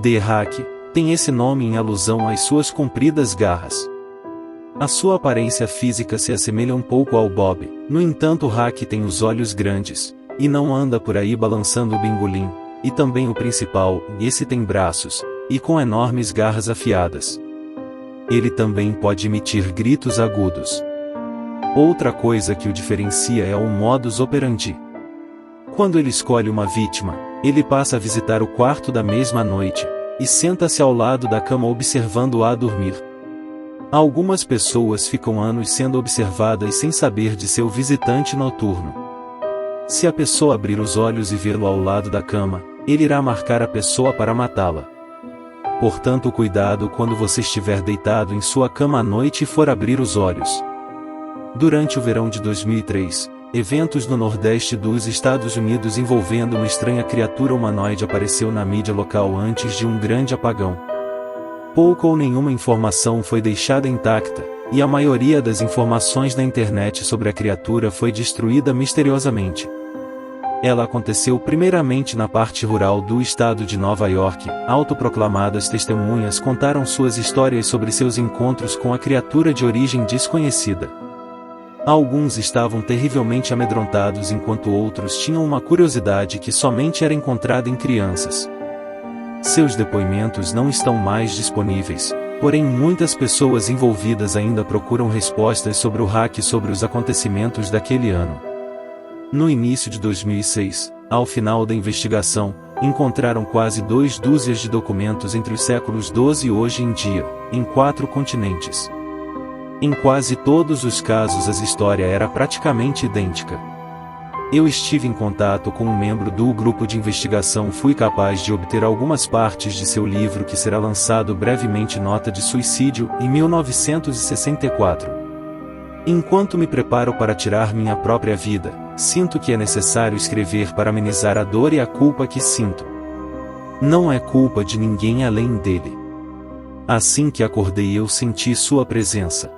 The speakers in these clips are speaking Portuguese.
The Hack tem esse nome em alusão às suas compridas garras. A sua aparência física se assemelha um pouco ao Bob, no entanto o Hack tem os olhos grandes, e não anda por aí balançando o bingolim, e também o principal, esse tem braços, e com enormes garras afiadas. Ele também pode emitir gritos agudos. Outra coisa que o diferencia é o modus operandi. Quando ele escolhe uma vítima, ele passa a visitar o quarto da mesma noite, e senta-se ao lado da cama observando-a dormir. Algumas pessoas ficam anos sendo observadas sem saber de seu visitante noturno. Se a pessoa abrir os olhos e vê-lo ao lado da cama, ele irá marcar a pessoa para matá-la. Portanto, cuidado quando você estiver deitado em sua cama à noite e for abrir os olhos. Durante o verão de 2003, eventos no nordeste dos Estados Unidos envolvendo uma estranha criatura humanoide apareceu na mídia local antes de um grande apagão. Pouca ou nenhuma informação foi deixada intacta, e a maioria das informações na internet sobre a criatura foi destruída misteriosamente. Ela aconteceu primeiramente na parte rural do estado de Nova York. Autoproclamadas testemunhas contaram suas histórias sobre seus encontros com a criatura de origem desconhecida. Alguns estavam terrivelmente amedrontados enquanto outros tinham uma curiosidade que somente era encontrada em crianças. Seus depoimentos não estão mais disponíveis, porém muitas pessoas envolvidas ainda procuram respostas sobre o hack e sobre os acontecimentos daquele ano. No início de 2006, ao final da investigação, encontraram quase 2 dúzias de documentos entre os séculos XII e hoje em dia, em 4 continentes. Em quase todos os casos a história era praticamente idêntica. Eu estive em contato com um membro do grupo de investigação, fui capaz de obter algumas partes de seu livro que será lançado brevemente, Nota de Suicídio, em 1964. Enquanto me preparo para tirar minha própria vida, sinto que é necessário escrever para amenizar a dor e a culpa que sinto. Não é culpa de ninguém além dele. Assim que acordei eu senti sua presença.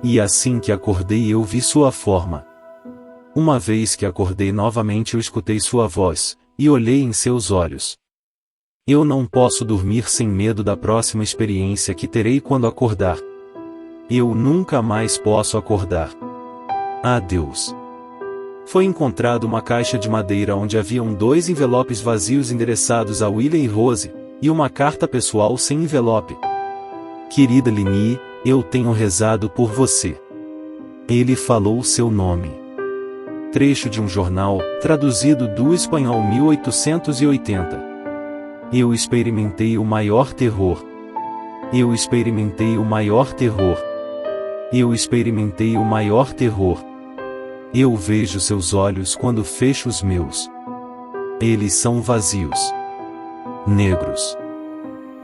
E assim que acordei eu vi sua forma. Uma vez que acordei novamente eu escutei sua voz, e olhei em seus olhos. Eu não posso dormir sem medo da próxima experiência que terei quando acordar. Eu nunca mais posso acordar. Adeus. Foi encontrado uma caixa de madeira onde haviam 2 envelopes vazios endereçados a William e Rose, e uma carta pessoal sem envelope. Querida Lini, eu tenho rezado por você. Ele falou seu nome. Trecho de um jornal, traduzido do espanhol 1880. Eu experimentei o maior terror. Eu experimentei o maior terror. Eu experimentei o maior terror. Eu vejo seus olhos quando fecho os meus. Eles são vazios. Negros.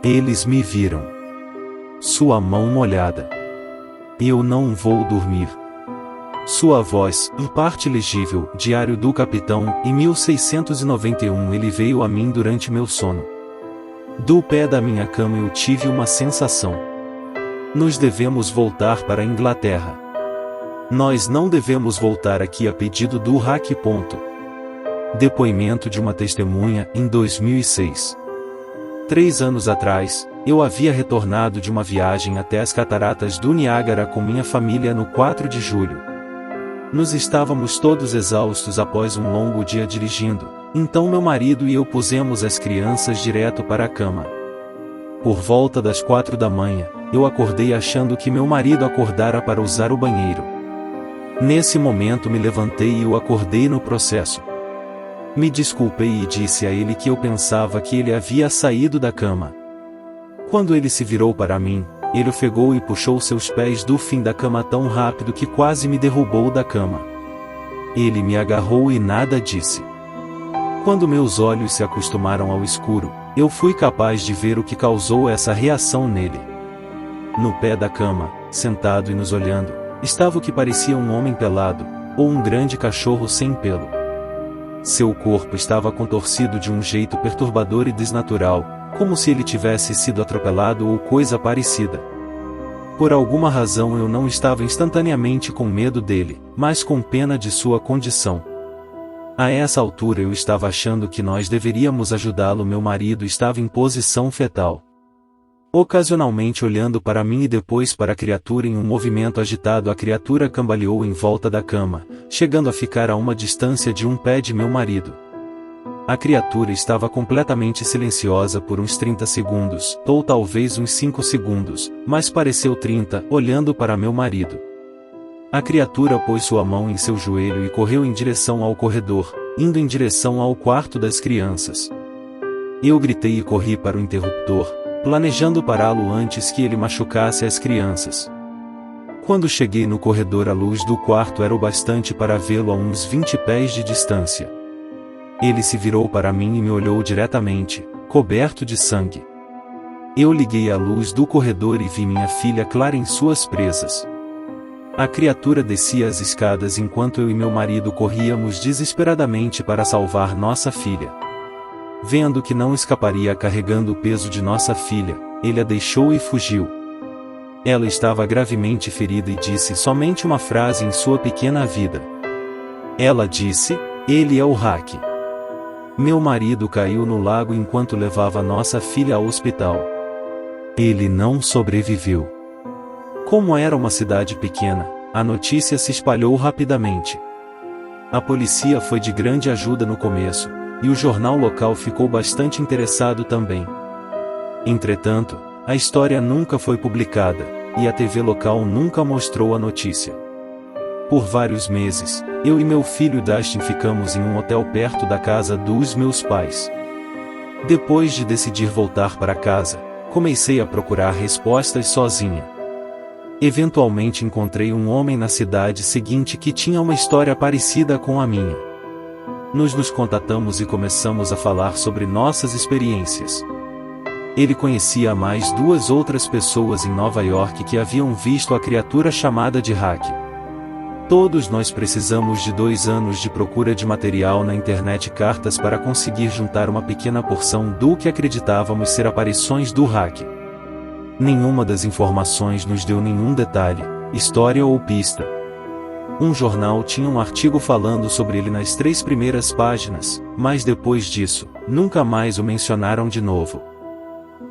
Eles me viram. Sua mão molhada. Eu não vou dormir. Sua voz, parte legível, Diário do Capitão, em 1691 ele veio a mim durante meu sono. Do pé da minha cama eu tive uma sensação. Nós devemos voltar para a Inglaterra. Nós não devemos voltar aqui a pedido do hack. Depoimento de uma testemunha, em 2006. 3 anos atrás, eu havia retornado de uma viagem até as cataratas do Niágara com minha família no 4 de julho. Nós estávamos todos exaustos após um longo dia dirigindo, então meu marido e eu pusemos as crianças direto para a cama. Por volta das 4 da manhã, eu acordei achando que meu marido acordara para usar o banheiro. Nesse momento me levantei e o acordei no processo. Me desculpei e disse a ele que eu pensava que ele havia saído da cama. Quando ele se virou para mim, ele ofegou e puxou seus pés do fim da cama tão rápido que quase me derrubou da cama. Ele me agarrou e nada disse. Quando meus olhos se acostumaram ao escuro, eu fui capaz de ver o que causou essa reação nele. No pé da cama, sentado e nos olhando, estava o que parecia um homem pelado, ou um grande cachorro sem pelo. Seu corpo estava contorcido de um jeito perturbador e desnatural, como se ele tivesse sido atropelado ou coisa parecida. Por alguma razão eu não estava instantaneamente com medo dele, mas com pena de sua condição. A essa altura eu estava achando que nós deveríamos ajudá-lo. Meu marido estava em posição fetal, ocasionalmente olhando para mim e depois para a criatura em um movimento agitado. A criatura cambaleou em volta da cama, chegando a ficar a uma distância de um pé de meu marido. A criatura estava completamente silenciosa por uns 30 segundos, ou talvez uns 5 segundos, mas pareceu 30, olhando para meu marido. A criatura pôs sua mão em seu joelho e correu em direção ao corredor, indo em direção ao quarto das crianças. Eu gritei e corri para o interruptor, planejando pará-lo antes que ele machucasse as crianças. Quando cheguei no corredor, a luz do quarto era o bastante para vê-lo a uns 20 pés de distância. Ele se virou para mim e me olhou diretamente, coberto de sangue. Eu liguei a luz do corredor e vi minha filha Clara em suas presas. A criatura descia as escadas enquanto eu e meu marido corríamos desesperadamente para salvar nossa filha. Vendo que não escaparia carregando o peso de nossa filha, ele a deixou e fugiu. Ela estava gravemente ferida e disse somente uma frase em sua pequena vida. Ela disse: "Ele é o Hack." Meu marido caiu no lago enquanto levava nossa filha ao hospital. Ele não sobreviveu. Como era uma cidade pequena, a notícia se espalhou rapidamente. A polícia foi de grande ajuda no começo, e o jornal local ficou bastante interessado também. Entretanto, a história nunca foi publicada, e a TV local nunca mostrou a notícia. Por vários meses, eu e meu filho Dustin ficamos em um hotel perto da casa dos meus pais. Depois de decidir voltar para casa, comecei a procurar respostas sozinha. Eventualmente encontrei um homem na cidade seguinte que tinha uma história parecida com a minha. Nos contatamos e começamos a falar sobre nossas experiências. Ele conhecia mais 2 outras pessoas em Nova York que haviam visto a criatura chamada de Hack. Todos nós precisamos de 2 anos de procura de material na internet e cartas para conseguir juntar uma pequena porção do que acreditávamos ser aparições do Hack. Nenhuma das informações nos deu nenhum detalhe, história ou pista. Um jornal tinha um artigo falando sobre ele nas 3 primeiras páginas, mas depois disso, nunca mais o mencionaram de novo.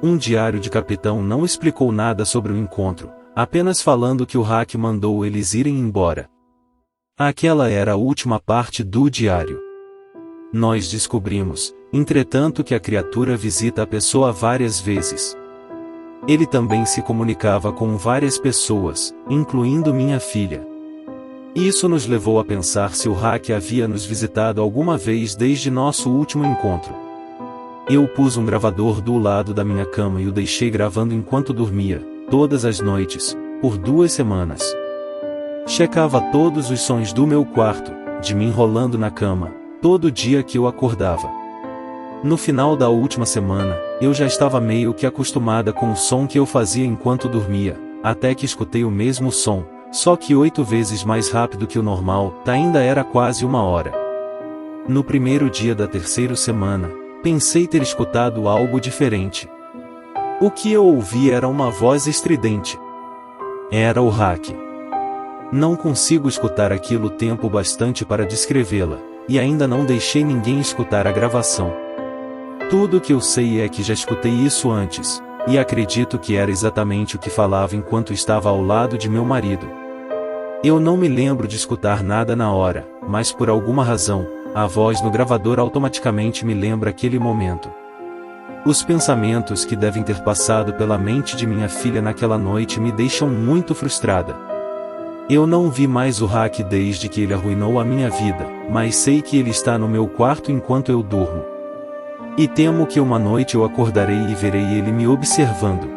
Um diário de capitão não explicou nada sobre o encontro, apenas falando que o Hack mandou eles irem embora. Aquela era a última parte do diário. Nós descobrimos, entretanto, que a criatura visita a pessoa várias vezes. Ele também se comunicava com várias pessoas, incluindo minha filha. Isso nos levou a pensar se o Hack havia nos visitado alguma vez desde nosso último encontro. Eu pus um gravador do lado da minha cama e o deixei gravando enquanto dormia, todas as noites, por 2 semanas. Checava todos os sons do meu quarto, de mim rolando na cama, todo dia que eu acordava. No final da última semana, eu já estava meio que acostumada com o som que eu fazia enquanto dormia, até que escutei o mesmo som, só que 8 vezes mais rápido que o normal, ainda era quase 1 hora. No primeiro dia da 3ª semana, pensei ter escutado algo diferente. O que eu ouvi era uma voz estridente. Era o Hack. Não consigo escutar aquilo tempo bastante para descrevê-la, e ainda não deixei ninguém escutar a gravação. Tudo o que eu sei é que já escutei isso antes, e acredito que era exatamente o que falava enquanto estava ao lado de meu marido. Eu não me lembro de escutar nada na hora, mas por alguma razão, a voz no gravador automaticamente me lembra aquele momento. Os pensamentos que devem ter passado pela mente de minha filha naquela noite me deixam muito frustrada. Eu não vi mais o Hack desde que ele arruinou a minha vida, mas sei que ele está no meu quarto enquanto eu durmo. E temo que uma noite eu acordarei e verei ele me observando.